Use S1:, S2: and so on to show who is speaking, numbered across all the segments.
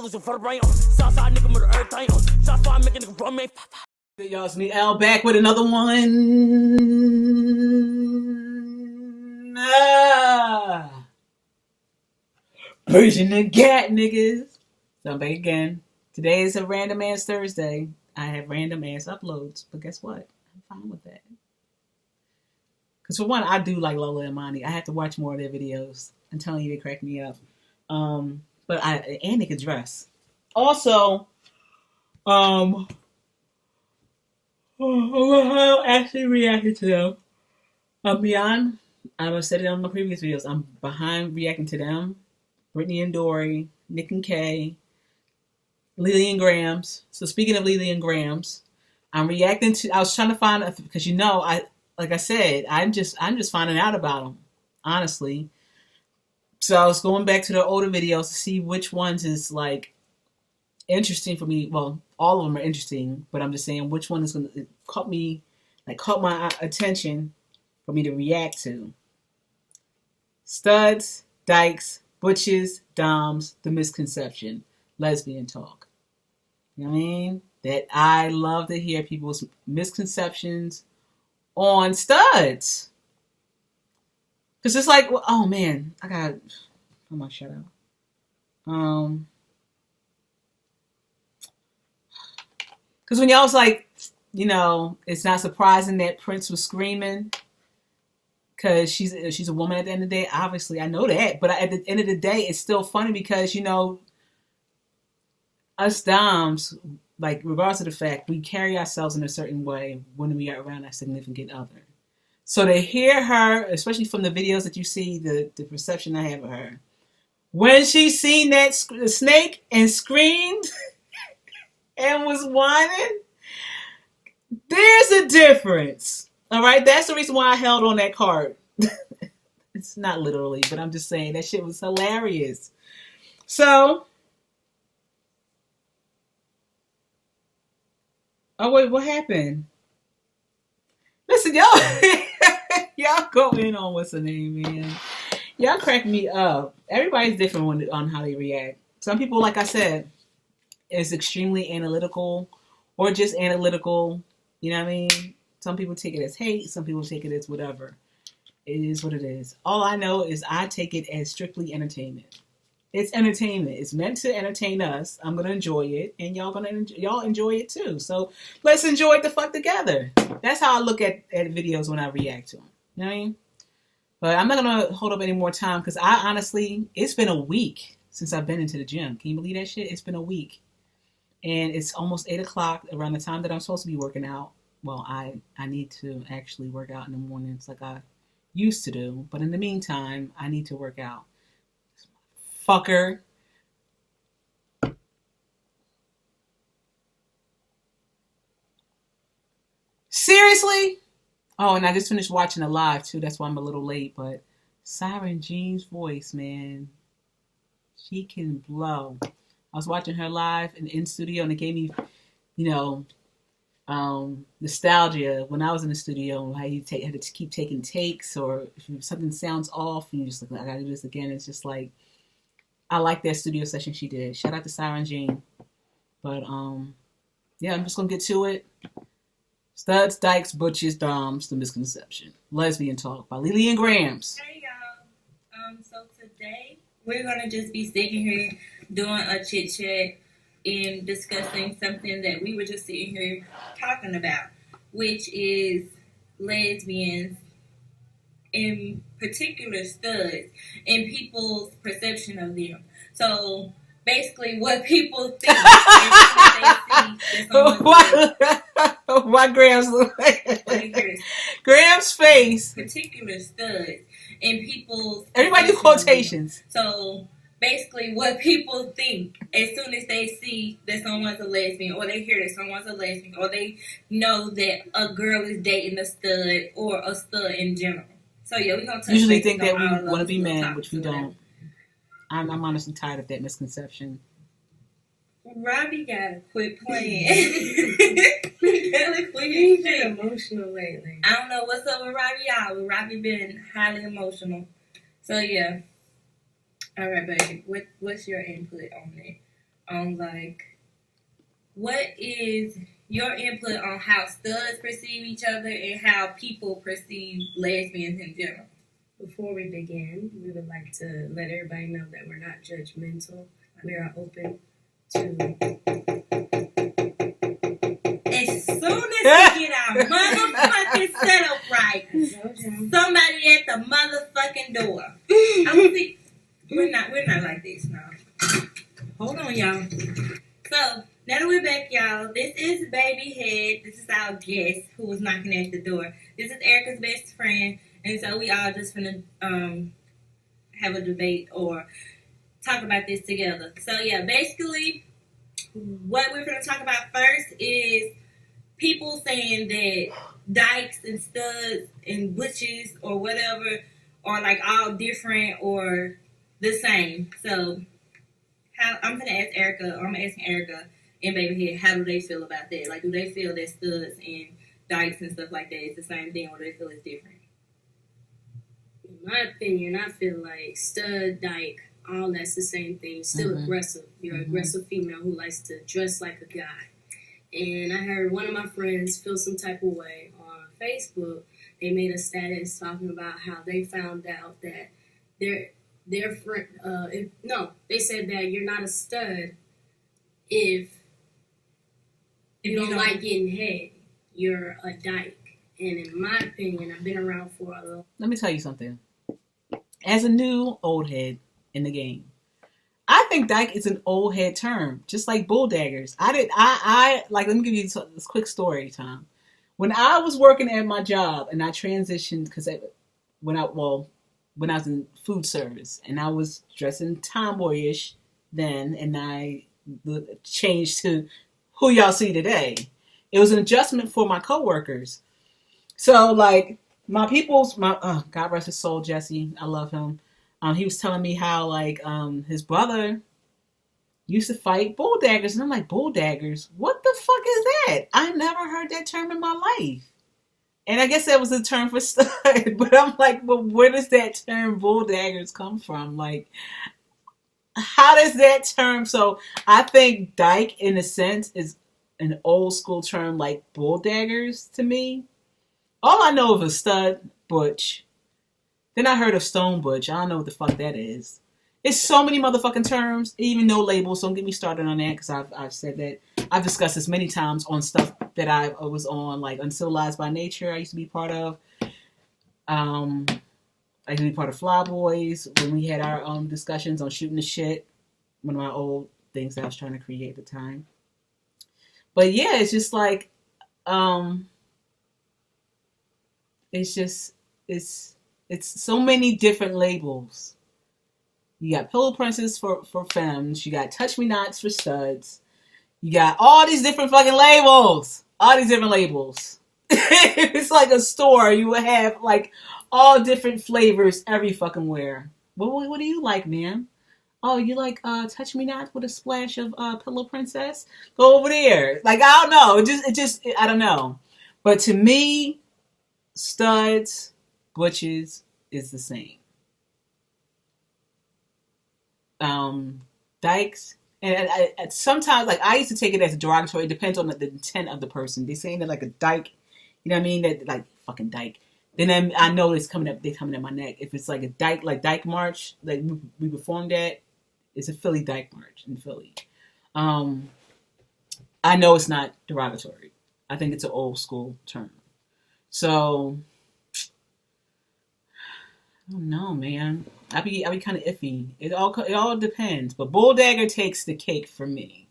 S1: Y'all, it's me, L, back with another one. Persian the cat, niggas. So I'm back again. Today is a random ass Thursday. I have random ass uploads, but guess what? I'm fine with that. Because for one, I do like Lola and Monty. I have to watch more of their videos. I'm telling you, they crack me up. And they can dress. Also, I actually reacted to them. I'm beyond. I said it on my previous videos. I'm behind reacting to them. Brittany and Dory, Nick and Kay, Leelee and Gramz. So speaking of Leelee and Gramz, I'm reacting to. I was trying to find because like I said, I'm just finding out about them, honestly. So I was going back to the older videos to see which ones is like interesting for me. Well, all of them are interesting, but I'm just saying which one is going to caught my attention for me to react to. Studs, Dikes, Butches, Doms, The Misconception, Lesbian Talk. You know what I mean? That I love to hear people's misconceptions on studs. Because it's like, well, oh man, I got, I'm gonna shut up. Because when y'all was like, it's not surprising that Prince was screaming because she's a woman at the end of the day. Obviously, I know that. But at the end of the day, it's still funny because, us doms, like, regardless of the fact, we carry ourselves in a certain way when we are around our significant other. So to hear her, especially from the videos that you see, the perception I have of her, when she seen that snake and screamed and was whining, there's a difference. All right, that's the reason why I held on that card. It's not literally, but I'm just saying that shit was hilarious. So, oh wait, what happened? Listen, y'all, y'all go in on what's the name, man. Y'all crack me up. Everybody's different on how they react. Some people, like I said, is extremely analytical or just analytical. You know what I mean? Some people take it as hate. Some people take it as whatever. It is what it is. All I know is I take it as strictly entertainment. It's entertainment. It's meant to entertain us. I'm gonna enjoy it, and y'all enjoy it too. So let's enjoy it the fuck together. That's how I look at videos when I react to them. You know what I mean? But I'm not gonna hold up any more time because I honestly, it's been a week since I've been into the gym. Can you believe that shit? It's been a week, and it's almost 8 o'clock around the time that I'm supposed to be working out. Well, I need to actually work out in the mornings like I used to do, but in the meantime, I need to work out. Fucker. Seriously? Oh, and I just finished watching a live too. That's why I'm a little late. But Siren Jean's voice, man, she can blow. I was watching her live in studio, and it gave me, nostalgia when I was in the studio. How you had to keep taking takes, or if something sounds off, and you just like, I gotta do this again. It's just like, I like that studio session she did. Shout out to Siren Jean. But yeah, I'm just gonna get to it. Studs, Dikes, Butches, Doms, The Misconception. Lesbian Talk by Leelee and Gramz.
S2: Hey y'all. So today we're gonna just be sitting here doing a chit chat and discussing something that we were just sitting here talking about, which is lesbians, in particular studs, and people's perception of them. So basically, what people think
S1: why Gramz look like Gramz face?
S2: Particular studs and people's.
S1: Everybody do quotations.
S2: So basically, what people think as soon as they see that someone's a lesbian, or they hear that someone's a lesbian, or they know that a girl is dating a stud or a stud in general. So yeah, we're gonna
S1: usually think that we want to be men, which we don't. I'm honestly tired of that misconception.
S2: Robbie gotta quit playing. He gotta quit. He's been emotional lately. I don't know what's up with Robbie, y'all, but Robbie been highly emotional. So yeah. All right, baby. What's your input on that? on like what is your input on how studs perceive each other and how people perceive lesbians in general.
S3: Before we begin, we would like to let everybody know that we're not judgmental. We are open to.
S2: As soon as we get our motherfucking setup right, somebody at the motherfucking door. I'm see, we're not like this now. Hold on, y'all. So now that we're back, y'all, this is Baby Head. This is our guest who was knocking at the door. This is Erica's best friend, and so we all just finna have a debate or talk about this together. So yeah, basically, what we're gonna talk about first is people saying that dykes and studs and butches or whatever are like all different or the same. So I'm gonna ask Erica, or I'm asking Erica and Baby Head, how do they feel about that? Like, do they feel that studs and dykes and stuff like that is the same thing, or do they feel it's different?
S3: In my opinion, I feel like stud, dyke, all that's the same thing. Still aggressive. You're an aggressive female who likes to dress like a guy. And I heard one of my friends feel some type of way on Facebook. They made a status talking about how they found out that their friend, they said that you're not a stud if you don't like getting head. You're a dyke. And in my opinion, I've been around for a little.
S1: Let me tell you something. As a new old head in the game, I think dyke is an old head term, just like bull daggers. Let me give you this quick story time. When I was working at my job and I transitioned, when I was in food service and I was dressing tomboyish then, and I changed to who y'all see today. It was an adjustment for my coworkers. So like God rest his soul, Jesse. I love him. He was telling me how like his brother used to fight bull daggers, and I'm like, bull daggers? What the fuck is that? I never heard that term in my life. And I guess that was a term for stud, but I'm like, well, where does that term bull daggers come from? Like, how does that term? So I think dyke, in a sense, is an old school term like bull daggers to me. All I know of a stud, butch. Then I heard of stone butch. I don't know what the fuck that is. It's so many motherfucking terms, even no labels. Don't get me started on that, because I've said that. I've discussed this many times on stuff that I was on, like Uncivilized by Nature. I used to be part of. I used to be part of Fly Boys when we had our discussions on shooting the shit. One of my old things that I was trying to create at the time. But yeah, it's just like, it's so many different labels. You got Pillow Princess for femmes. You got Touch Me Nots for studs. You got all these different fucking labels. All these different labels. It's like a store. You would have like all different flavors every fucking where. What do you like, man? Oh, you like Touch Me Not with a splash of Pillow Princess? Go over there. Like, I don't know. I don't know. But to me, studs, butches is the same. Dykes, and I sometimes, like, I used to take it as a derogatory. It depends on the intent of the person. They're saying that like a dyke, you know what I mean? That like fucking dyke. Then I know it's coming up. They're coming at my neck. If it's like a dyke, like Dyke March, like we performed that. It's a Philly Dyke March in Philly. I know it's not derogatory. I think it's an old school term. So I don't know, man. I be kind of iffy. It all depends. But bull dagger takes the cake for me.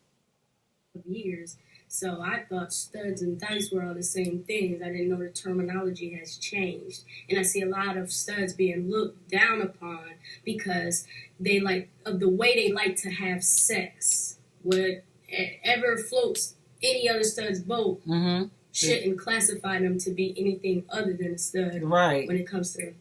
S3: Years, so I thought studs and dykes were all the same things. I didn't know the terminology has changed, and I see a lot of studs being looked down upon because they like of the way they like to have sex. Whatever floats any other stud's boat shouldn't classify them to be anything other than a stud.
S1: Right.
S3: When it comes to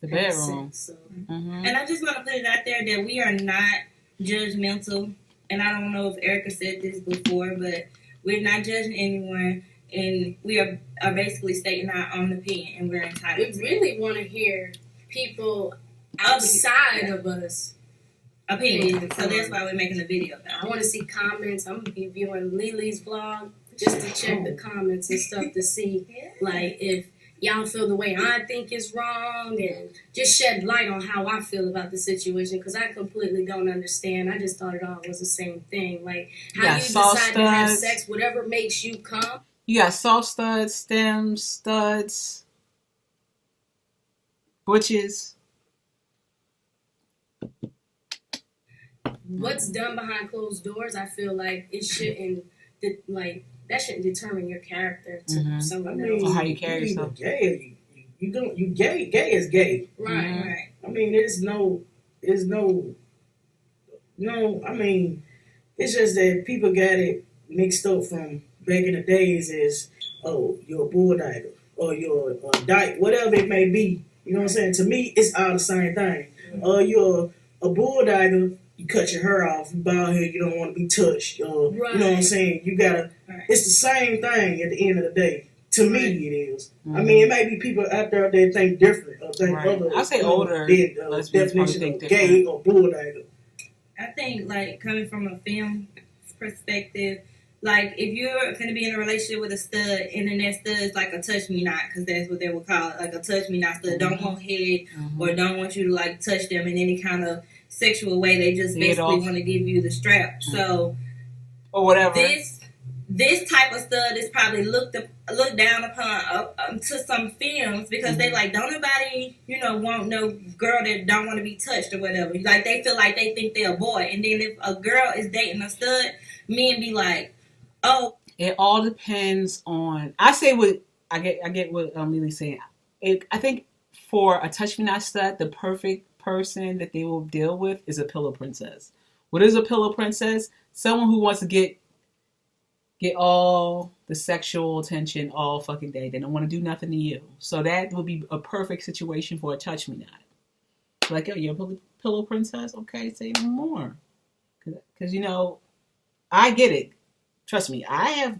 S1: the bedroom.
S3: Sex, so.
S2: And I just want to put it out there that we are not judgmental. And I don't know if Erica said this before, but we're not judging anyone, and we are basically stating our own opinion, and we're entitled.
S3: We really want to hear people outside of us
S2: opinion. So that's why we're making the video.
S3: I want to see comments. I'm gonna be viewing Leelee's vlog just to check the comments and stuff to see, like, if y'all feel the way I think is wrong, and just shed light on how I feel about the situation, because I completely don't understand. I just thought it all was the same thing. Like, how you decide to have sex, whatever makes you come.
S1: You got soft studs, stems, studs, butches.
S3: What's done behind closed doors, I feel like it shouldn't, like, that shouldn't determine your character to someone else.
S1: Or how you carry yourself.
S4: Gay, you gay. Gay is gay.
S3: Right, right.
S4: I mean, there's no. I mean, it's just that people got it mixed up from back in the days as, oh, you're a bull dyke or you're a dyke, whatever it may be. You know what I'm saying? To me, it's all the same thing. You're a bull dyker. You cut your hair off, you bald head, you don't want to be touched. You know what I'm saying? You gotta, it's the same thing at the end of the day. To me, it is. I mean, it may be people out there that think different or think other.
S1: I say older.
S4: Definition of gay or bull dyker.
S2: I think, like, coming from a film perspective, like, if you're going to be in a relationship with a stud, and then that stud's like a touch me not, because that's what they would call it, like a touch me not stud, don't want head or don't want you to, like, touch them in any kind of sexual way. They just basically want to give you the strap. So,
S1: or whatever.
S2: This type of stud is probably looked down upon to some films, because they like, don't nobody, want no girl that don't want to be touched or whatever. Like, they feel like they think they're a boy. And then if a girl is dating a stud, men be like, oh.
S1: It all depends on, I get what Leelee's saying. I think for a touch me not stud, the perfect person that they will deal with is a pillow princess. What is a pillow princess? Someone who wants to get all the sexual attention all fucking day. They don't want to do nothing to you. So that would be a perfect situation for a touch me not. Like, oh, you're a pillow princess? Okay, say no more. Because, I get it. Trust me, I have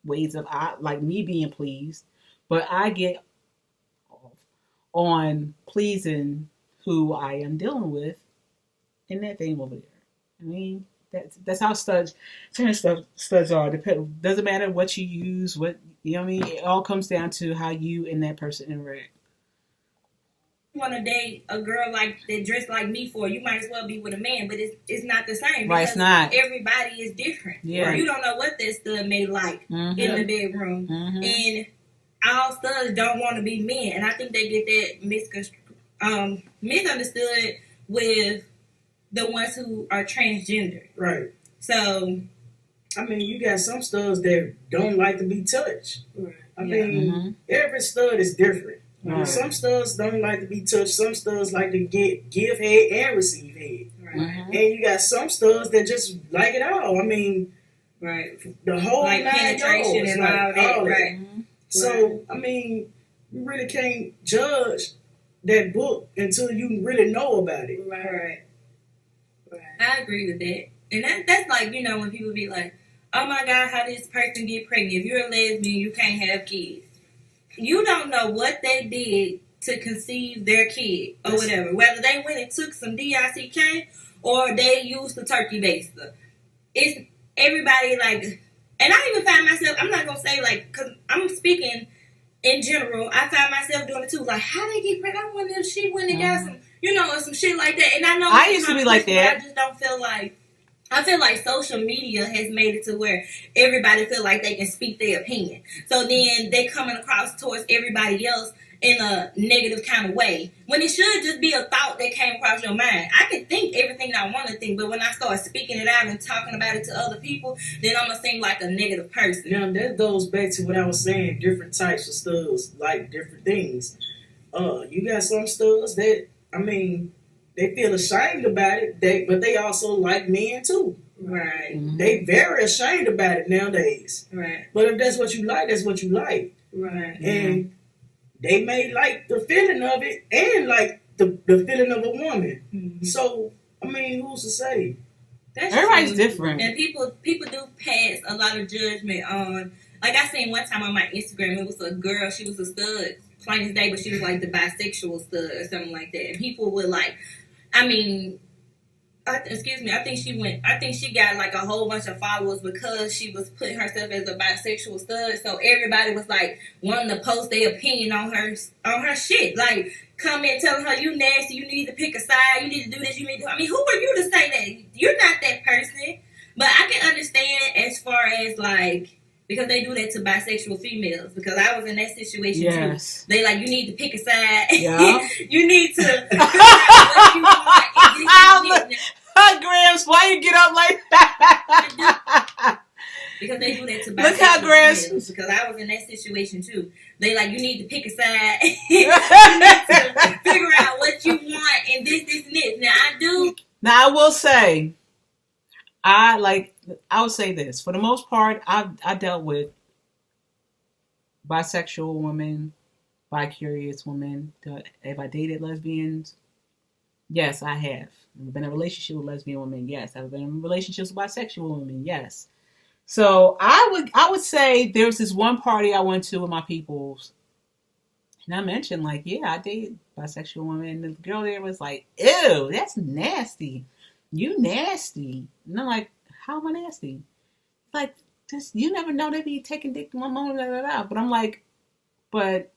S1: ways of, like me being pleased, but I get off on pleasing who I am dealing with in that thing over there. I mean, that's how studs are. Doesn't matter what you use, it all comes down to how you and that person interact.
S2: You want to date a girl like that dressed like me you might as well be with a man, but it's not the same.
S1: Right, it's not.
S2: Everybody is different.
S1: Yeah.
S2: You don't know what that stud may like in the bedroom. And all studs don't want to be men. And I think they get that misunderstood with the ones who are transgender.
S4: Right.
S2: So,
S4: I mean, you got some studs that don't like to be touched. Right. I mean, every stud is different. I mean, some studs don't like to be touched. Some studs like to give head and receive head. Right. And you got some studs that just like it all. I mean, the whole like penetration and all that. Right. So, I mean, you really can't judge that book until you really know about it.
S2: Right. I agree with that. And that's like, when people be like, oh my God, how did this person get pregnant? If you're a lesbian, you can't have kids. You don't know what they did to conceive their kid or whatever. Whether they went and took some DICK or they used the turkey baster. It's everybody like, and I even find myself, I'm not going to say like, because I'm speaking in general, I find myself doing it too. Like, how they get pregnant? I wonder if she went and got some, or some shit like that. And I know
S1: I used to be like that.
S2: I just don't feel like, I feel like social media has made it to where everybody feel like they can speak their opinion. So then they coming across towards everybody else in a negative kind of way. When it should just be a thought that came across your mind. I can think everything I want to think, but when I start speaking it out and talking about it to other people, then I'm going to seem like a negative person.
S4: Now, that goes back to what I was saying, different types of studs like different things. You got some studs that, I mean, they feel ashamed about it, but they also like men too.
S2: Right.
S4: They very ashamed about it nowadays.
S2: Right.
S4: But if that's what you like, that's what you like.
S2: Right.
S4: And they may like the feeling of it and like the feeling of a woman. So, I mean, who's to say?
S1: Everybody's different.
S2: And people do pass a lot of judgment on, like I seen one time on my Instagram, it was a girl, she was a stud, plain as day, but she was like the bisexual stud or something like that. And people would like, I mean, excuse me, I think she got like a whole bunch of followers because she was putting herself as a bisexual stud. So everybody was like wanting to post their opinion on her shit. Like, comment telling her, you nasty, you need to pick a side, you need to do this, you need to. I mean, who are you to say that? You're not that person. But I can understand as far as like, because they do that to bisexual females. Because I was in that situation too. They like, you need to pick a side.
S1: Yeah.
S2: You need to figure out what you want.
S1: Gramz, why you get up like that?
S2: Because they do that to bisexual
S1: Look how Gramz.
S2: females. Because I was in that situation too. They like, you need to pick a side. You need to figure out what you want and this, and this. Now I do.
S1: Now I will say, I would say this. For the most part, I dealt with bisexual women, bi-curious women. Have I dated lesbians? Yes, I have. I've been in a relationship with lesbian women. Yes. I've been in relationships with bisexual women. Yes. So I would say there's this one party I went to with my peoples, and I mentioned like, yeah, I dated bisexual women. And the girl there was like, ew, that's nasty. You nasty. And I'm like, how am I nasty? Like, just, you never know, they be taking dick to my mom, blah, blah, blah. But I'm like, but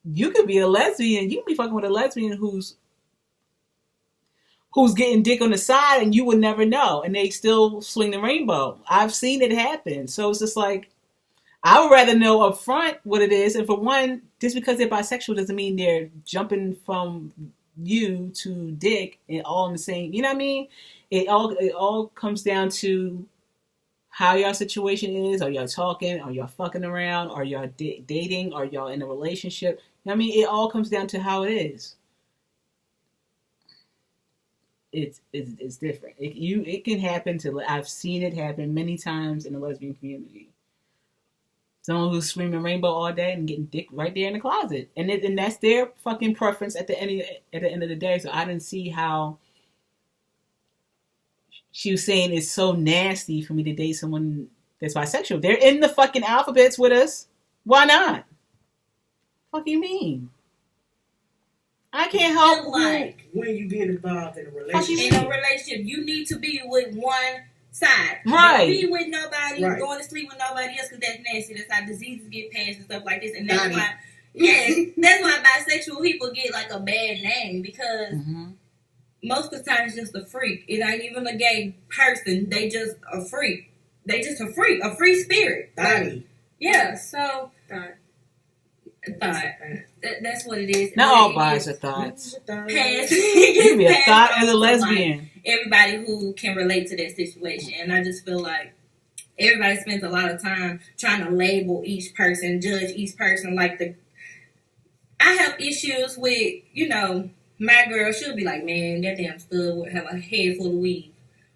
S1: you could be a lesbian. You could be fucking with a lesbian who's getting dick on the side and you would never know. And they still swing the rainbow. I've seen it happen. So it's just like, I would rather know up front what it is. And for one, just because they're bisexual doesn't mean they're jumping from you to dick and all in the same, you know what I mean? It all comes down to how your situation is. Are y'all talking? Are y'all fucking around? Are y'all dating? Are y'all in a relationship? You know what I mean? It all comes down to how it is. It's different. It can happen I've seen it happen many times in the lesbian community. Someone who's screaming rainbow all day and getting dick right there in the closet, and that's their fucking preference at the end of the day. So I didn't see how she was saying it's so nasty for me to date someone that's bisexual. They're in the fucking alphabets with us. Why not? Fuck you mean? I can't help
S2: like
S4: when you get involved in a relationship.
S2: In a relationship, you need to be with one side.
S1: Right.
S2: Don't be with nobody, going to sleep with nobody else, because that's nasty. That's how diseases get passed and stuff like this. And that's why, that's why bisexual people get like a bad name, because most of the time it's just a freak. It ain't even a gay person. They just a freak. They just a freak, a free spirit.
S4: Like,
S2: yeah. So that's what it is.
S1: Not all bis are thoughts.
S2: You
S1: can be a thought as a lesbian.
S2: Like everybody who can relate to that situation, and I just feel like everybody spends a lot of time trying to label each person, judge each person. Like I have issues with, my girl. She'll be like, man, that damn stud would have a head full of weed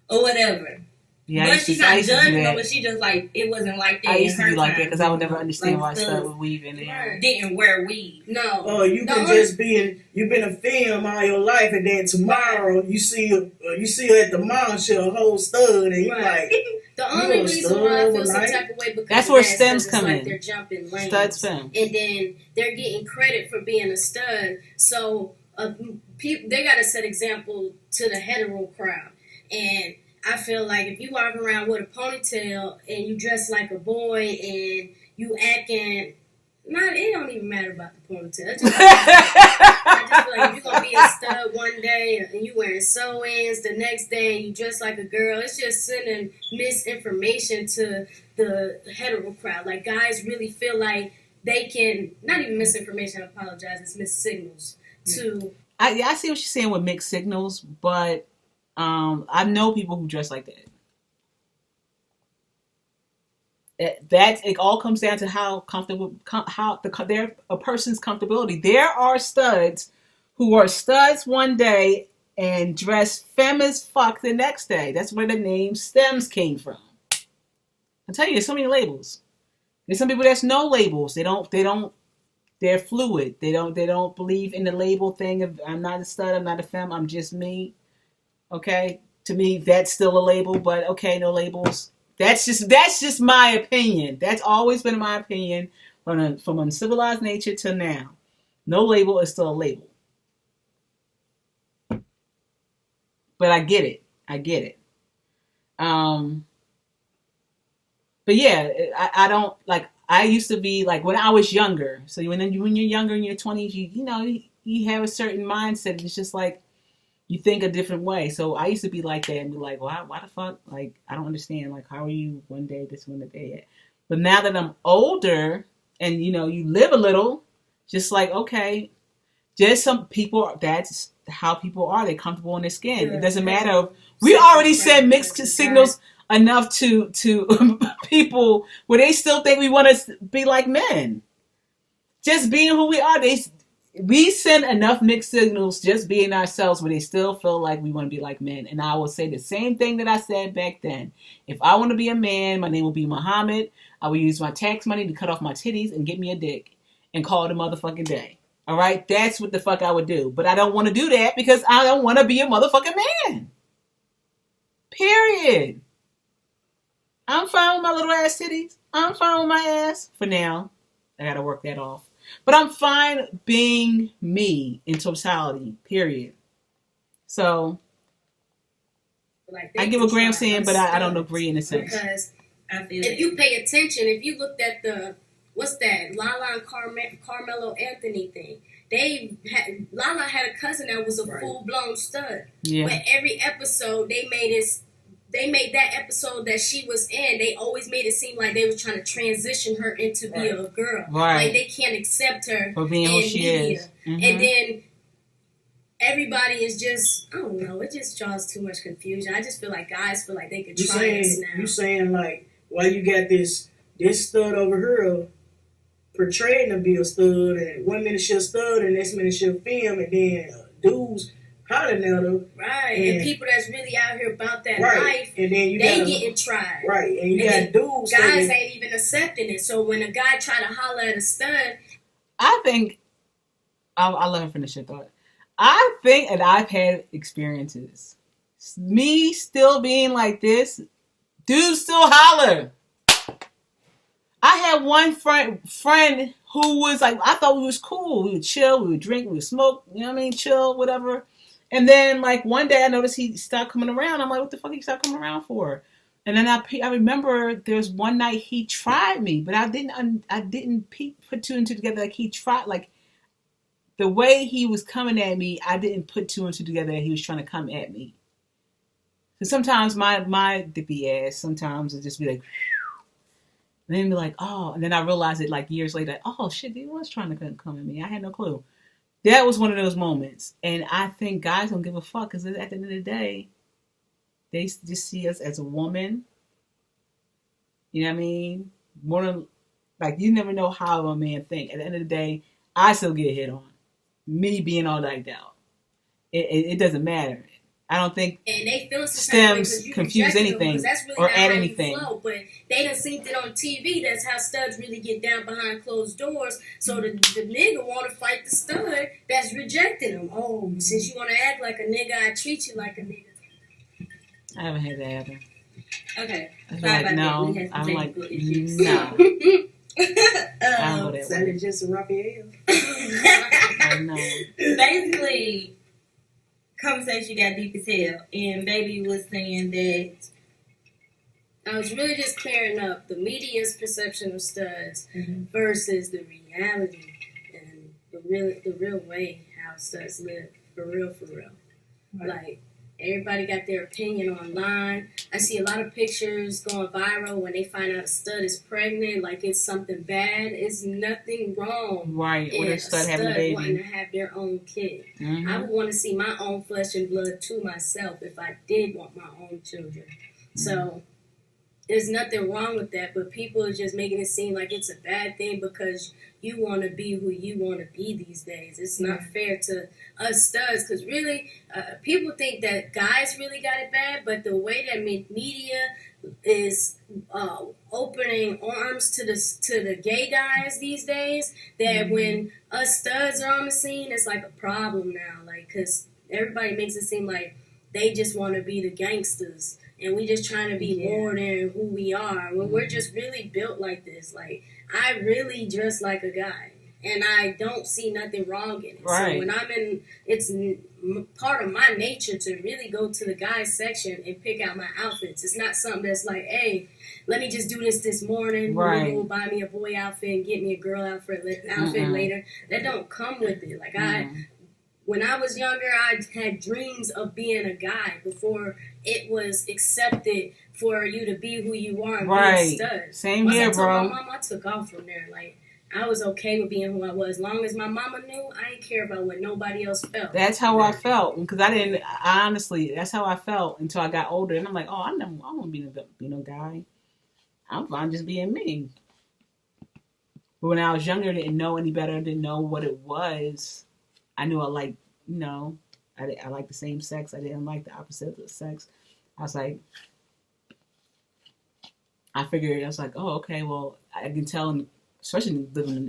S2: or whatever. Yeah, but she's not judging them, but she just like, it wasn't like that.
S1: I used to be like that because I would never understand why I started with weave in there.
S2: Didn't wear weave. No.
S4: Oh, you can just you've been a film all your life, and then tomorrow you see her at the mall, she a whole stud, and you're like,
S3: the only reason why I feel some type of way because
S1: that's where stems come in.
S3: They're jumping lanes.
S1: Studs film.
S3: And then they're getting credit for being a stud. So they got to set example to the hetero crowd. And I feel like if you walk around with a ponytail and you dress like a boy and you acting, it don't even matter about the ponytail. I just feel like if you're going to be a stud one day and you wearing sew-ins, the next day you dress like a girl, it's just sending misinformation to the hetero crowd. Like, guys really feel like they can, not even misinformation, I apologize, it's mixed signals to...
S1: I see what you're saying with mixed signals, but I know people who dress like that. It all comes down to how comfortable, a person's comfortability. There are studs who are studs one day and dress femme as fuck the next day. That's where the name stems came from. I tell you, there's so many labels. There's some people that's no labels. They're fluid. They don't believe in the label thing of I'm not a stud, I'm not a femme, I'm just me. Okay, to me that's still a label, but okay, no labels. That's just my opinion. That's always been my opinion from uncivilized nature to now. No label is still a label. But I get it. I get it. But yeah, I don't like. I used to be like when I was younger. So when you're younger in your 20s, you have a certain mindset. It's just like you think a different way. So I used to be like that and be like, why the fuck? Like I don't understand. Like how are you one day this, one day that? But now that I'm older and you live a little, just like okay, just some people. That's how people are. They're comfortable in their skin. It doesn't matter. We already send mixed signals enough to people where they still think we want to be like men. Just being who we are, we send enough mixed signals just being ourselves where they still feel like we want to be like men. And I will say the same thing that I said back then. If I want to be a man, my name will be Muhammad. I will use my tax money to cut off my titties and get me a dick and call it a motherfucking day. All right? That's what the fuck I would do. But I don't want to do that because I don't want to be a motherfucking man. Period. I'm fine with my little ass titties. I'm fine with my ass for now. I gotta work that off. But I'm fine being me in totality, period. So,
S3: like
S1: I get what Gramz saying, but I don't agree in a sense.
S3: Because if you pay attention, if you looked at what's that, Lala and Carmelo Anthony thing, Lala had a cousin that was a full-blown stud.
S1: Yeah.
S3: But every episode, they made that episode that she was in, they always made it seem like they were trying to transition her into being a girl.
S1: Right.
S3: Like they can't accept her
S1: for being who she is. Mm-hmm.
S3: And then everybody is just, I don't know, it just draws too much confusion. I just feel like guys feel like they could try us now.
S4: You saying like, why you got this stud over here portraying to be a stud, and 1 minute she'll stud and next minute she'll film, and then dudes hollering at her.
S3: Right, and people that's really out here about that life,
S4: and then
S3: they getting tried.
S4: Right, and you got dudes.
S3: Guys ain't even accepting it. So when a guy try to holler at a stud,
S1: I think, I'll let her finish your thought. I think, and I've had experiences, me still being like this, dudes still holler. I had one friend who was like, I thought we was cool. We would chill, we would drink, we would smoke, you know what I mean? Chill, whatever. And then, like, one day I noticed he stopped coming around. I'm like, what the fuck he stopped coming around for? And then I remember there was one night he tried me, but I didn't put two and two together. Like, he tried, like, the way he was coming at me, I didn't put two and two together that he was trying to come at me. So sometimes my dippy ass, sometimes it just be like, and then be like, oh, and then I realized it like years later, oh shit, he was trying to come at me. I had no clue. That was one of those moments. And I think guys don't give a fuck because at the end of the day, they just see us as a woman. You know what I mean? More than, like, you never know how a man think. At the end of the day, I still get hit on. Me being all diked out. It doesn't matter. I don't think
S3: and they feel
S1: stems confuse anything
S3: really
S1: or add anything.
S3: Flow, but they done seen it on TV. That's how studs really get down behind closed doors. So the nigga want to fight the stud that's rejecting him. Oh, since you want to act like a nigga, I treat you like a nigga.
S1: I haven't had that happen.
S2: Okay.
S1: Like, no. I'm like, no. I don't go that way.
S4: Just a Raphael.
S1: No.
S2: Basically, conversation got deep as hell, and baby was saying that
S3: I was really just clearing up the media's perception of studs versus the reality and the real way how studs live for real. Right. Like, everybody got their opinion online. I see a lot of pictures going viral when they find out a stud is pregnant, like it's something bad. It's nothing wrong.
S1: Right, with a stud having a baby.
S3: Wanting to have their own kid. Mm-hmm. I would want to see my own flesh and blood to myself if I did want my own children. Mm-hmm. So there's nothing wrong with that, but people are just making it seem like it's a bad thing because you want to be who you want to be these days. It's not fair to us studs because really people think that guys really got it bad, but the way that media is opening arms to the gay guys these days, that when us studs are on the scene, it's like a problem now. Like, because everybody makes it seem like they just want to be the gangsters. And we just trying to be more than who we are. When we're just really built like this. Like, I really dress like a guy. and I don't see nothing wrong in it.
S1: Right.
S3: So when I'm in, it's part of my nature to really go to the guys section and pick out my outfits. It's not something that's like, hey, let me just do this morning.
S1: Right.
S3: Let me go buy me a boy outfit and get me a girl outfit later. That don't come with it. Like when I was younger, I had dreams of being a guy before it was accepted for you to be who you are and be a stud.
S1: Same
S3: Once
S1: here,
S3: I told
S1: bro.
S3: my mom, I took off from there. Like, I was okay with being who I was. As long as my mama knew, I didn't care about what nobody else felt.
S1: That's how I felt. Because honestly, that's how I felt until I got older. And I'm like, oh, I don't want to be no guy. I'm fine just being me. But when I was younger, I didn't know any better. I didn't know what it was. I knew I liked, I liked the same sex. I didn't like the opposite of the sex. I was like, I was like, oh, okay, well, I can tell, especially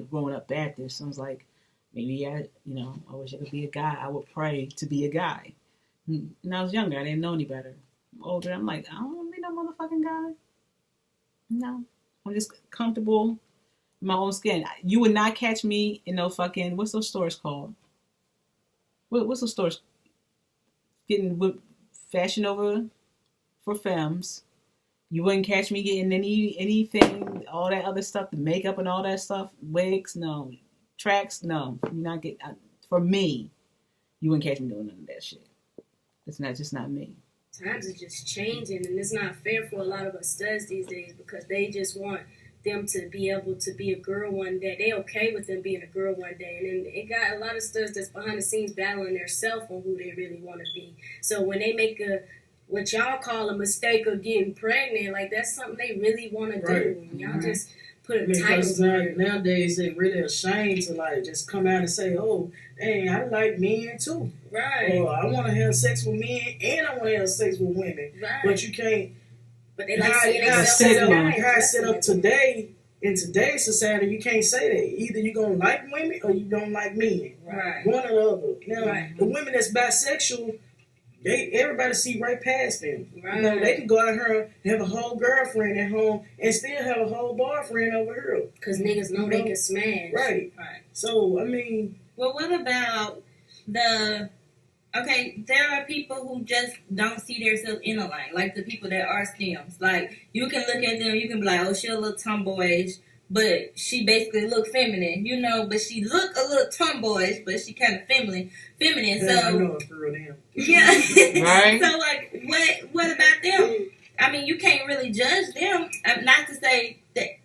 S1: growing up Baptist, I was like, maybe I wish I could be a guy. I would pray to be a guy. And I was younger. I didn't know any better. I'm older. I'm like, I don't want to be no motherfucking guy. No. I'm just comfortable in my own skin. You would not catch me in no fucking, what's those stores called? What's those stores? Getting with Fashion Over for femmes. You wouldn't catch me getting anything, all that other stuff, the makeup and all that stuff, wigs, no. Tracks, no. You're not get for me. You wouldn't catch me doing none of that shit. It's just not me.
S3: Times are just changing, and it's not fair for a lot of us studs these days because they just want them to be able to be a girl one day. They okay with them being a girl one day, and then it got a lot of studs that's behind the scenes battling themselves on who they really want to be. So when they make what y'all call a mistake of getting pregnant, like that's something they really want to do. Y'all just put a title.
S4: Nowadays they really ashamed to like just come out and say, "Oh, dang, I like men too."
S3: Right.
S4: Or I want to have sex with men and I want to have sex with women.
S3: Right.
S4: But you can't.
S3: But they like seeing
S4: how
S3: themselves
S4: set up today in today's society, you can't say that. Either you're gonna like women or you don't like men.
S3: Right.
S4: One or the other. Now,
S3: right.
S4: The women that's bisexual, everybody see right past them.
S3: Right.
S4: They can go out here and have a whole girlfriend at home and still have a whole boyfriend over here.
S3: Because niggas know they can smash.
S4: Right. So, I mean.
S2: Well, what about there are people who just don't see themselves in a line, like the people that are stems. Like, you can look at them, you can be like, oh, she a little tomboyish, but she basically look feminine, but she look a little tomboyish, but she kind of feminine.
S4: Yeah,
S2: So
S4: I know it's for real.
S2: Yeah.
S1: Right.
S2: So, like, what about them? I mean, you can't really judge them. Not to say that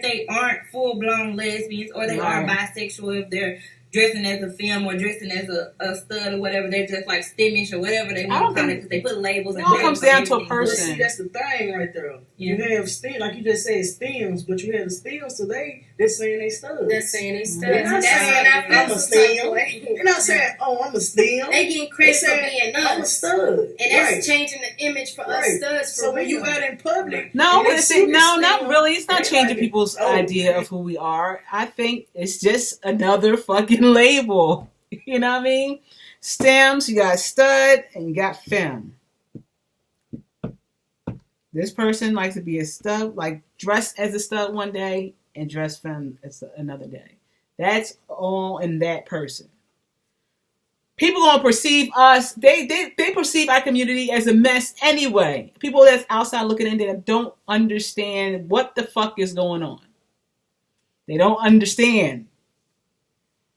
S2: they aren't full-blown lesbians or they are bisexual if they're dressing as a femme or dressing as a stud or whatever. They're just like stemmish or whatever they want to call it because they put labels.
S1: It all comes down to a person.
S4: But see, that's the thing right there. Yeah. You have stems, like you just said, stems, but you have the stems today. They're saying they studs.
S3: They're saying they studs.
S4: They're not saying I'm a stem. They're not saying, oh, I'm a stem.
S3: They getting credit for being us.
S4: I'm a stud.
S3: And that's changing the image for us studs.
S4: So when you out in public,
S1: no, not really. It's not changing people's idea of who we are. I think it's just another fucking label. You know what I mean? Stems, you got stud, and you got femme. This person likes to be a stud, like dress as a stud one day and dress femme as another day. That's all in that person. People gonna perceive us. They perceive our community as a mess anyway. People that's outside looking in there don't understand what the fuck is going on. They don't understand.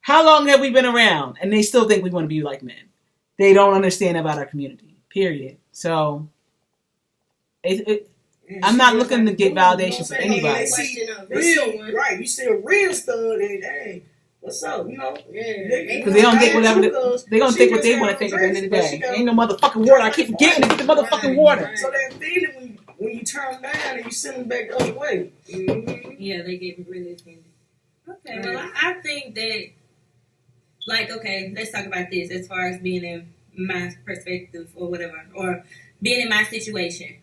S1: How long have we been around? And they still think we want to be like men. They don't understand about our community. Period. So, I'm not looking to get validation from anybody.
S4: You see a real stud, and hey, what's up? Because
S1: they don't think whatever they gonna think what they want to think at the end of the day. Ain't no motherfucking water. I keep forgetting to get the motherfucking water.
S4: So that feeling when you turn down and you send them back the other way.
S2: Mm-hmm. Yeah, they get really offended. Okay, well, I think that. Like, okay, let's talk about this as far as being in my perspective or whatever, or being in my situation.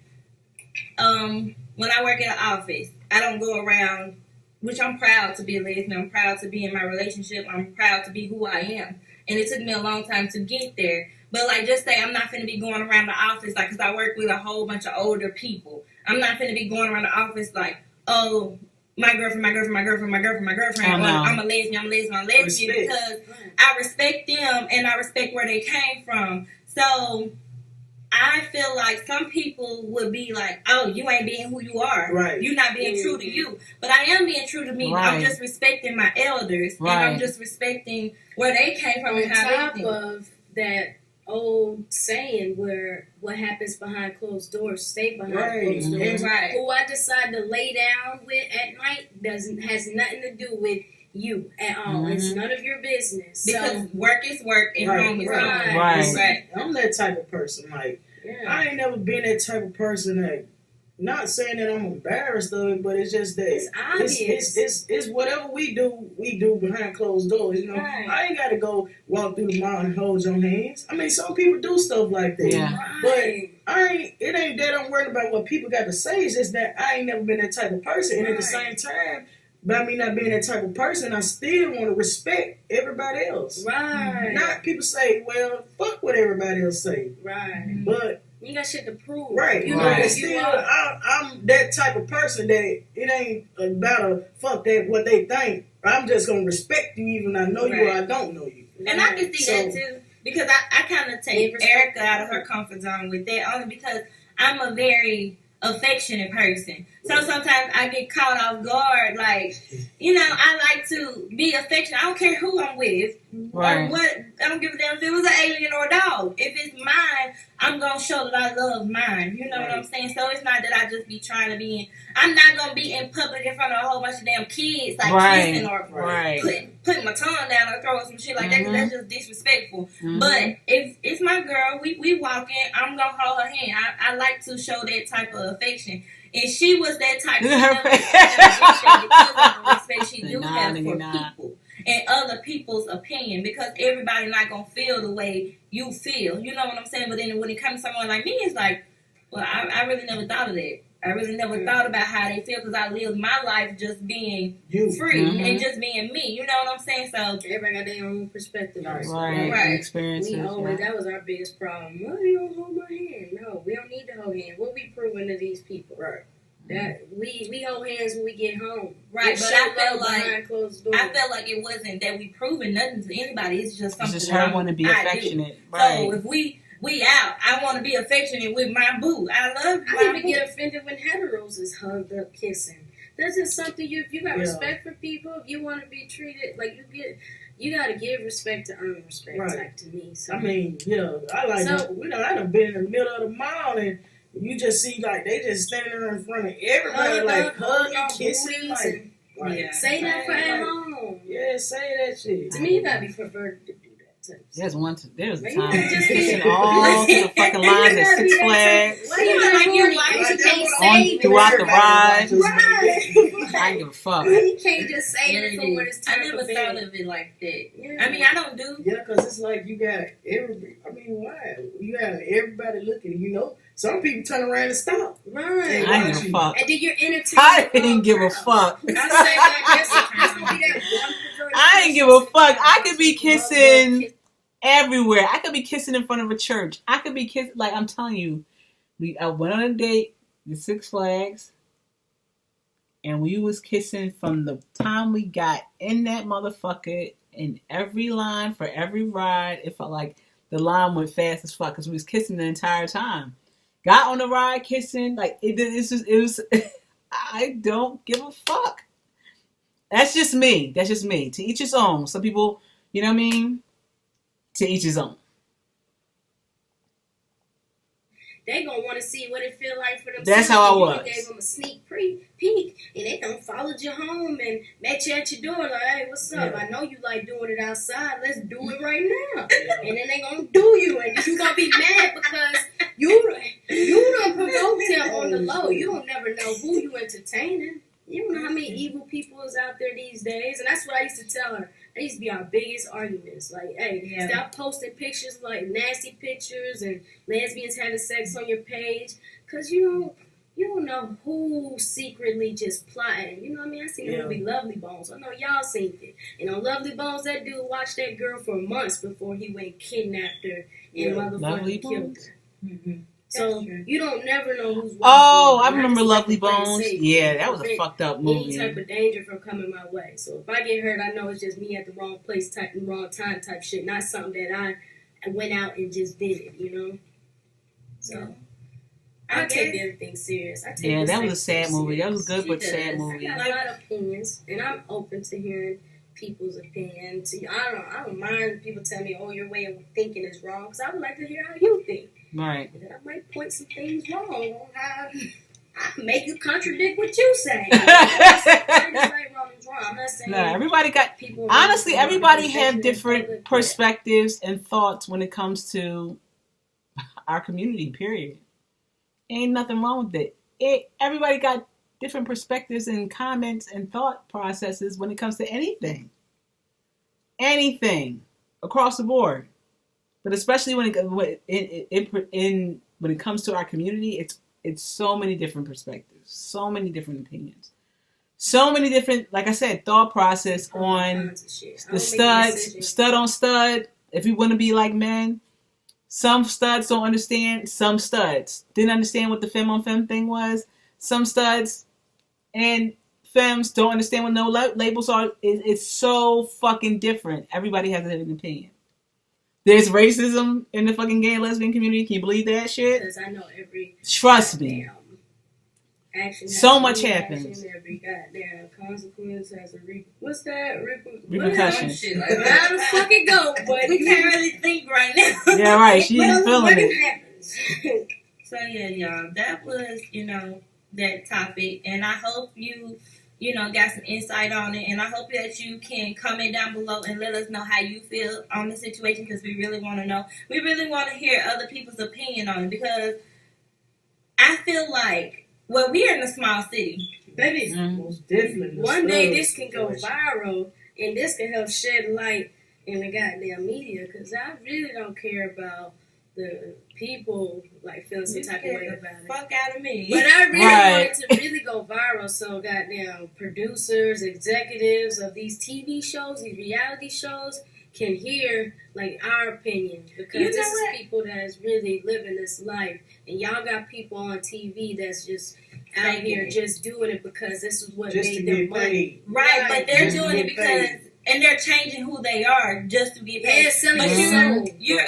S2: When I work at an office, I don't go around, which I'm proud to be a lesbian. I'm proud to be in my relationship. I'm proud to be who I am. And it took me a long time to get there. But, like, just say I'm not finna be going around the office, like, because I work with a whole bunch of older people. I'm not finna be going around the office like, oh, my girlfriend,
S1: Oh, no.
S2: or I'm a lesbian,
S4: Respect.
S2: because I respect them and I respect where they came from. So I feel like some people would be like, oh, you ain't being who you are.
S4: Right.
S2: You're not being true to you. But I am being true to me.
S1: Right.
S2: I'm just respecting my elders.
S1: Right.
S2: And I'm just respecting where they came from
S3: On
S2: and how
S3: top
S2: they think.
S3: of that old saying where what happens behind closed doors stay behind closed doors.
S2: Right.
S3: Who I decide to lay down with at night has nothing to do with you at all. It's none of your business.
S2: Because work is work and home is home.
S1: Right.
S4: I'm that type of person. Like, I ain't never been that type of person that, not saying that I'm embarrassed of it, but it's just that
S3: It's obvious.
S4: it's whatever we do behind closed doors. You know,
S3: Right.
S4: I ain't got to go walk through the mall and hold your hands. I mean, some people do stuff like that.
S1: Yeah.
S4: But it ain't that I'm worried about what people got to say. It's just that I ain't never been that type of person. And at the same time, by me not being that type of person, I still want to respect everybody else.
S3: Right.
S4: Not people say, well, fuck what everybody else say.
S3: Right.
S4: But
S3: You got shit to prove.
S4: right,
S3: You
S1: Right.
S3: know
S4: but
S3: who
S4: still,
S3: you are.
S4: I'm that type of person that it ain't about a fuck that what they think. I'm just gonna respect you even I know you or I don't know you.
S2: And I can see that
S4: So-
S2: too. Because I kind of take Erica out of her comfort zone with that, only because I'm a very affectionate person. So sometimes I get caught off guard. Like, you know, I like to be affectionate. I don't care who I'm with.
S1: Right.
S2: Or what. I don't give a damn if it was an alien or a dog. If it's mine, I'm going to show that I love mine. You know what I'm saying? So it's not that I just be trying to be in. I'm not going to be in public in front of a whole bunch of damn kids, like kissing or putting my tongue down or throwing some shit like that, 'cause that's just disrespectful. But if it's my girl, we walking, I'm gonna hold her hand. I like to show that type of affection, and she was that type of because of the respect she do have for people and other people's opinion, because everybody not gonna feel the way you feel. You know what I'm saying? But then when it comes to someone like me, it's like, well, I really never thought of that. I really never thought about how they feel, because I lived my life just being free and just being me. You know what I'm saying? So
S3: everybody got their own perspective.
S1: Right. Experiences.
S3: We always, that was our biggest problem. Well, you don't hold my hand. No, we don't need to hold hands. What we proving to these people?
S4: Right.
S3: That we hold hands when we get home.
S2: Right, but I felt like
S3: closed doors.
S2: I felt like it wasn't that we proving nothing to anybody. It's just something.
S1: It's just her wanting to be affectionate. Right.
S2: So if we out, I want to be affectionate with my boo. I love
S3: I
S2: my
S3: even
S2: boo.
S3: get offended when heteros is hugged up kissing. That's just something you got respect for people. If you want to be treated like you got to give respect to earn respect. Like, to me, so
S4: I mean, I like I done been in the middle of the mall and you just see like they just standing there in front of everybody like hugging, kissing, like
S3: say that for at home.
S4: Yeah, say that shit.
S3: To me, you gotta be perverted to do that.
S1: There's a
S3: Maybe
S1: time
S3: just
S1: kissing all through the fucking lines at Six Flags.
S3: Why you like your life? You can't say
S1: throughout the ride.
S3: Right.
S1: I don't give a fuck.
S3: You can't just say it for what it's
S2: I
S3: time
S2: never
S3: for
S2: thought
S3: bed.
S2: of it like that.
S3: Yeah.
S2: I mean, I don't do.
S4: Yeah, because it's like you got everybody. I mean, why? You got everybody looking. You know, some people turn around and stop.
S3: Right.
S1: I ain't give a fuck.
S3: And then you're entertained.
S1: I didn't give a fuck.
S3: I say like that's gonna be that one perverted
S1: I ain't give a fuck. I could be kissing everywhere. I could be kissing in front of a church. I could be kissing, like I'm telling you, I went on a date with Six Flags, and we was kissing from the time we got in that motherfucker. In every line for every ride, it felt like the line went fast as fuck because we was kissing the entire time. Got on the ride kissing, like it was. I don't give a fuck. That's just me. That's just me. To each his own. Some people, you know what I mean? To each his own.
S3: They gonna want to see what it feel like for them.
S1: That's how I was.
S3: You gave them a sneak peek, and they done followed you home and met you at your door. Like, hey, what's up? I know you like doing it outside. Let's do it right now. And then they gonna do you, and you gonna be mad because you done provoked him on the low. You don't never know who you entertaining. You don't know how many evil people is out there these days, and that's what I used to tell her. That used to be our biggest arguments. Like, hey, stop posting pictures like nasty pictures and lesbians having sex on your page, cause you don't know who secretly just plotting. You know what I mean? I seen the movie Lovely Bones. I know y'all seen it. And on Lovely Bones, that dude watched that girl for months before he went and kidnapped her and motherfucking killed her. Mm-hmm. So
S2: true.
S3: you don't never know who's watching.
S1: Oh, I
S3: And
S1: remember
S3: just
S1: Lovely
S3: like to play
S1: Bones.
S3: safe
S1: Yeah,
S3: and
S1: that was a
S3: prevent
S1: fucked up
S3: any
S1: movie.
S3: type of danger from coming my way. So if I get hurt, I know it's just me at the wrong place, type, wrong time, type shit. Not something that I went out and just did it. You know. So I take everything serious. I take
S1: Yeah, that was a
S3: safety
S1: sad movie. That was a
S3: serious.
S1: good but
S2: She
S1: sad
S2: does.
S1: movie.
S3: I got a lot of opinions, and I'm open to hearing people's opinions. I don't mind people telling me, "Oh, your way of thinking is wrong," because I would like to hear how you think.
S1: Right.
S3: And then I might point some things wrong on how I make you contradict what you say. Right, wrong, is wrong. I'm not saying
S1: No, everybody got.
S3: people.
S1: Honestly, everybody have
S3: perspective,
S1: different
S3: but-
S1: perspectives and thoughts when it comes to our community. Period. Ain't nothing wrong with it. Everybody got different perspectives and comments and thought processes when it comes to anything across the board. But especially when it comes to our community, it's so many different perspectives, so many different opinions, so many different, like I said, thought process on the stud on stud. If you want to be like men, some studs don't understand. Some studs didn't understand what the femme on femme thing was. Some studs and femmes don't understand what no labels are. It's so fucking different. Everybody has an opinion. There's racism in the fucking gay and lesbian community. Can you believe that shit?
S3: Because I know every.
S1: Trust me.
S3: Action
S1: So much happens.
S3: Every goddamn consequence has a what's that?
S1: Repercussion.
S2: Shit like
S3: How
S2: that.
S3: the fuck it go? But
S2: We can't really think right now.
S1: Yeah, right. She ain't feeling it.
S3: happens.
S2: So yeah, y'all, that was, that topic, and I hope you got some insight on it, and I hope that you can comment down below and let us know how you feel on the situation, because we really want to know. We really want to hear other people's opinion on it, because I feel like, well, we are in a small city.
S3: Baby,
S4: Most definitely.
S3: one day this can go viral, and this can help shed light in the goddamn media, because I really don't care about the people like feeling some type of way about it.
S2: Fuck out of me.
S3: But I really
S1: Right.
S3: want it to really go viral, so goddamn producers, executives of these TV shows, these reality shows, can hear like our opinion, because
S2: You know
S3: this
S2: what?
S3: is people that's really living this life, and y'all got people on TV that's just out
S2: Faking
S3: here
S2: it.
S3: just doing it because this is what
S4: Just to
S3: made them
S4: get
S3: money.
S4: paid.
S2: Right, but they're
S4: Just
S2: doing it
S4: get
S2: because,
S4: paid.
S2: and they're changing who they are just to get
S3: Yeah,
S2: paid.
S3: selling
S2: But
S3: your soul.
S2: you're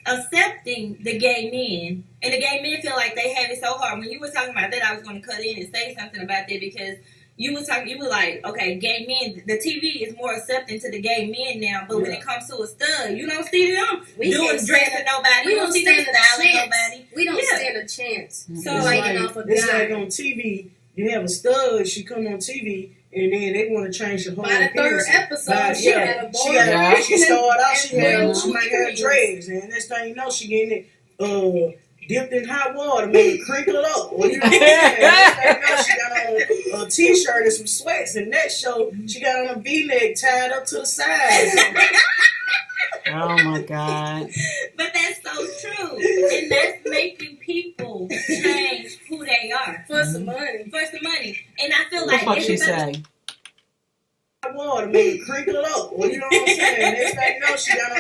S2: accepting the gay men, and the gay men feel like they have it so hard. When you were talking about that, I was going to cut in and say something about that, because you were like, okay, gay men, the TV is more accepting to the gay men now, but when it comes to a stud, you don't see them
S3: We
S2: doing
S3: can't
S2: dressing
S3: stand
S2: nobody.
S3: We
S2: You
S3: don't
S2: don't see them
S3: stand a
S2: styling
S3: chance.
S2: nobody.
S3: We don't
S2: Yeah.
S3: stand a chance.
S2: So
S4: It's
S2: like,
S3: Fighting off a
S4: it's
S3: guy.
S4: like on TV, you have a stud, she come on TV, and then they want to change the whole
S3: By the third
S4: appearance.
S3: episode, she
S4: yeah,
S3: had a
S4: she
S3: boy.
S4: got she started out, she
S3: and
S4: might have dreads, and next thing you know, she getting it dipped in hot water, maybe crinkled up. Or, you know what I'm saying? Next thing you know, she got on a t-shirt and some sweats, and that show she got on a V-neck tied up to the side.
S1: Oh my God.
S2: but that's so true, and that's making people change who they are
S3: for some money.
S2: for some money. And I feel
S1: What
S2: like
S1: the fuck she
S2: everybody-
S1: say?
S4: Water, maybe crinkled up. Or, you know what I'm saying? Next thing you know, she got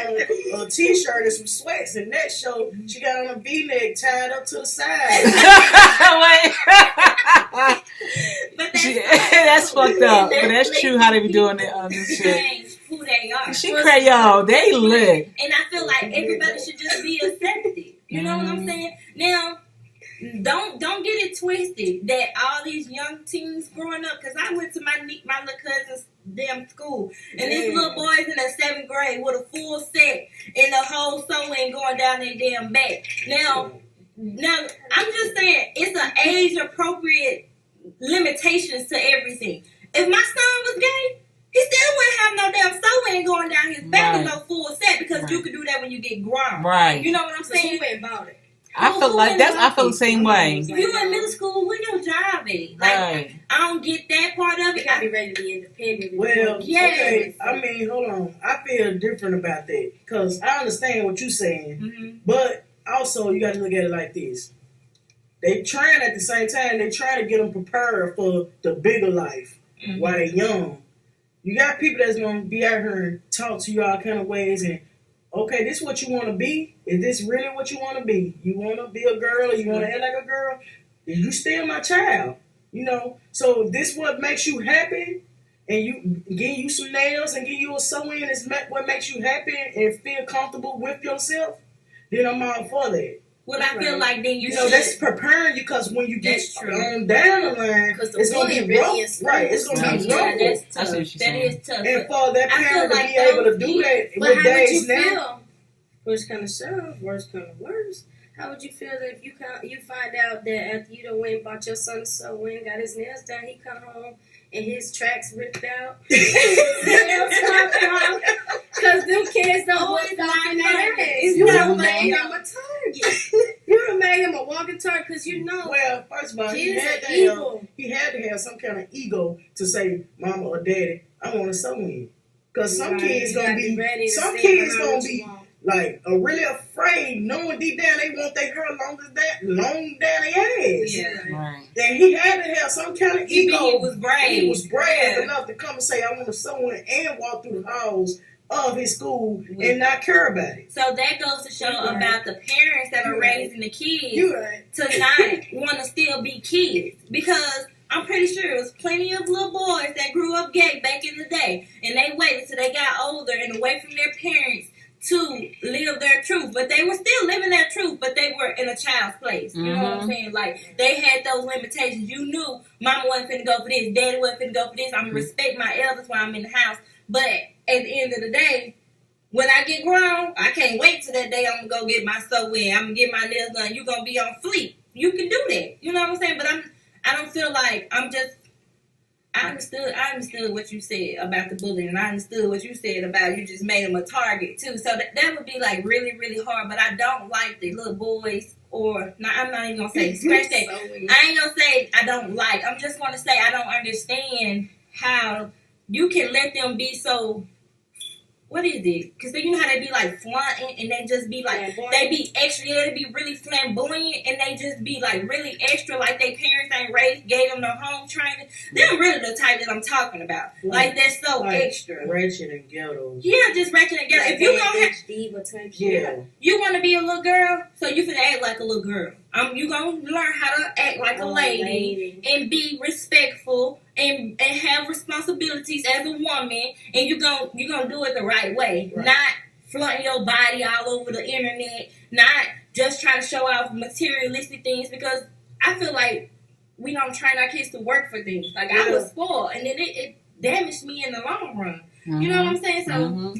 S4: on a t-shirt and some sweats, and that show she got on a V-neck tied up to the side.
S1: Wait.
S2: But that's,
S1: That's fucked up.
S2: And
S1: But that's true how they be doing it on this shit.
S2: change who they are.
S1: She Creole. They lit.
S2: And I feel like everybody should just be accepted. You know what I'm saying? Now, don't get it twisted that all these young teens growing up, because I went to my little cousin's damn school, and these little boys in the 7th grade with a full set and the whole sewing going down their damn back. Now, I'm just saying, it's an age appropriate limitations to everything. If my son was gay, he still wouldn't have no damn sewing going down his back with no full set, because you could do that when you get grown.
S1: Right.
S2: You know what I'm
S3: So who
S2: saying?
S3: went about it?
S1: I feel like I feel the same way.
S2: If you in middle school, where your job at? Like,
S1: Right.
S2: I don't get that part of
S3: You
S2: it.
S3: gotta be ready to be independent.
S4: Well,
S2: Yes.
S4: okay, I mean, hold on. I feel different about that, because I understand what you're saying,
S2: Mm-hmm.
S4: but also you got to look at it like this. They trying at the same time, they trying to get them prepared for the bigger life while they're young. You got people that's going to be out here and talk to you all kind of ways, and okay, this is what you want to be. is this really what you want to be? You want to be a girl or you want to act like a girl? Then you still my child. You know, so if this what makes you happy, and you give you some nails and give you a sew-in is what makes you happy and feel comfortable with yourself, then I'm all for that.
S2: Well, I feel like then you
S4: know that's preparing you because when you get on down the line, it's gonna be rough, right? It's gonna be rough.
S2: That's tough. That is tough.
S4: And for that parent to be able to do that with days now,
S3: worst kind of serve, worst kind of worst. How would you feel that if you find out that after you done went and bought your son a sew-in, got his nails done, he come home and his tracks ripped out, because them kids don't want to in that ass. You done made him a target. You done made him a walking target because you know.
S4: Well, first of all, he had to have some kind of ego to say, "Mama or Daddy, I want a sew-in," because some kids gonna be like really afraid, knowing deep down they want their hair long down their ass.
S2: Yeah,
S1: right.
S4: And he had to have some kind of ego.
S2: He was brave.
S4: He was brave enough to come and say, "I want to sew in," and walk through the halls of his school and not care about it.
S2: So that goes to show about the parents that are raising the kids to not want to still be kids, because I'm pretty sure it was plenty of little boys that grew up gay back in the day, and they waited till they got older and away from their parents to live their truth, but they were still living their truth, but they were in a child's place. You know what I'm saying? Like, they had those limitations. You knew mama wasn't finna go for this, daddy wasn't finna go for this. I'm gonna respect my elders when I'm in the house. But at the end of the day, when I get grown, I can't wait till that day I'm gonna go get my sew-in. I'm gonna get my nails done. You gonna be on fleek. You can do that. You know what I'm saying? But I don't feel like I understood what you said about the bullying, and I understood what you said about you just made him a target too. So that would be like really, really hard. But I don't like the little boys, I'm not even gonna say scratch that. I ain't gonna say I don't like. I'm just gonna say I don't understand how you can let them be so. What is it? Because you know how they be like flaunting and they just be like, they be extra, they be really flamboyant and they just be like really extra, like their parents ain't gave them no home training. They're really the type that I'm talking about. Like they're so extra.
S4: Ratchet and ghetto.
S2: Yeah, just ratchet and ghetto. If you gonna
S3: diva type shit.
S2: You want to be a little girl, so you finna act like a little girl. You gonna learn how to act like a lady and be respectful and have responsibilities as a woman, and you gonna do it the right way, not flaunting your body all over the internet, not just trying to show off materialistic things, because I feel like we don't train our kids to work for things. Like I was spoiled, and then it damaged me in the long run. You know what I'm saying? So.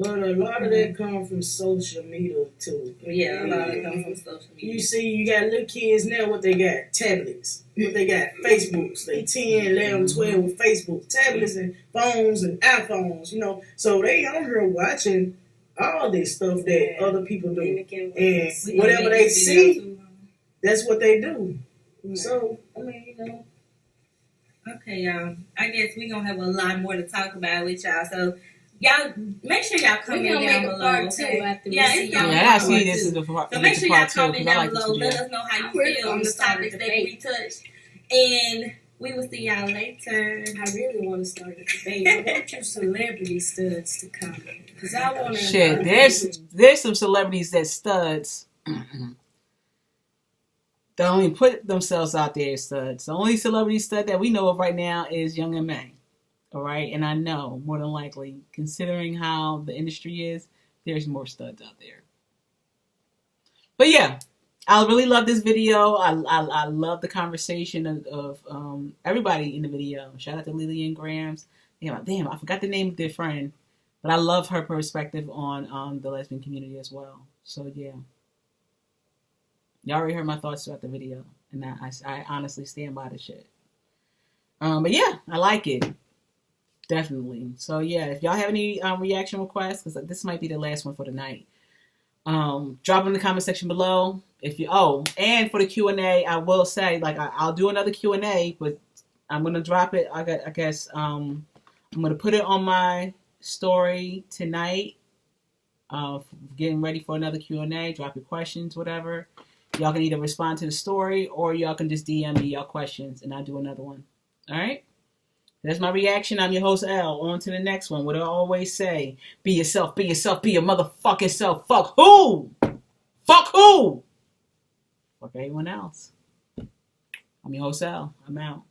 S4: But a lot of that comes from social media too.
S2: Yeah, a lot of it comes from social media.
S4: You see, you got little kids now, what they got? Tablets. What they got? Facebooks. They 10, 11, 12 with Facebook. Tablets and phones and iPhones, you know. So they on here watching all this stuff that other people do. And whatever they see, that's what they do. So, I mean, you know.
S2: Okay, y'all. I guess we're going to have a lot more to talk about with y'all. So, y'all, make sure y'all comment down below. Okay?
S1: I see this is the part.
S2: So make sure y'all comment down below. Let us know how you feel on the topics that we touched. And we will see y'all later.
S3: I really want to start a debate. I want you celebrity studs to comment. Because I want to.
S1: Shit, there's some celebrities that studs. They only put themselves out there as studs. The only celebrity stud that we know of right now is Young M.A. All right, and I know more than likely, considering how the industry is, there's more studs out there. But yeah, I really love this video. I love the conversation of everybody in the video. Shout out to Leelee and Gramz. Damn, I forgot the name of their friend, but I love her perspective on the lesbian community as well. So yeah, y'all already heard my thoughts throughout the video, and I honestly stand by the shit. But yeah, I like it. Definitely. So yeah, if y'all have any reaction requests, because this might be the last one for the night, drop in the comment section below. And for the Q&A, I will say, like, I'll do another Q&A, but I'm gonna drop it. I guess I'm gonna put it on my story tonight. Getting ready for another Q&A. Drop your questions, whatever. Y'all can either respond to the story or y'all can just DM me y'all questions, and I'll do another one. All right. That's my reaction. I'm your host, L. On to the next one. What I always say, be yourself, be your motherfucking self. Fuck who? Fuck who? Fuck everyone else. I'm your host, Al. I'm out.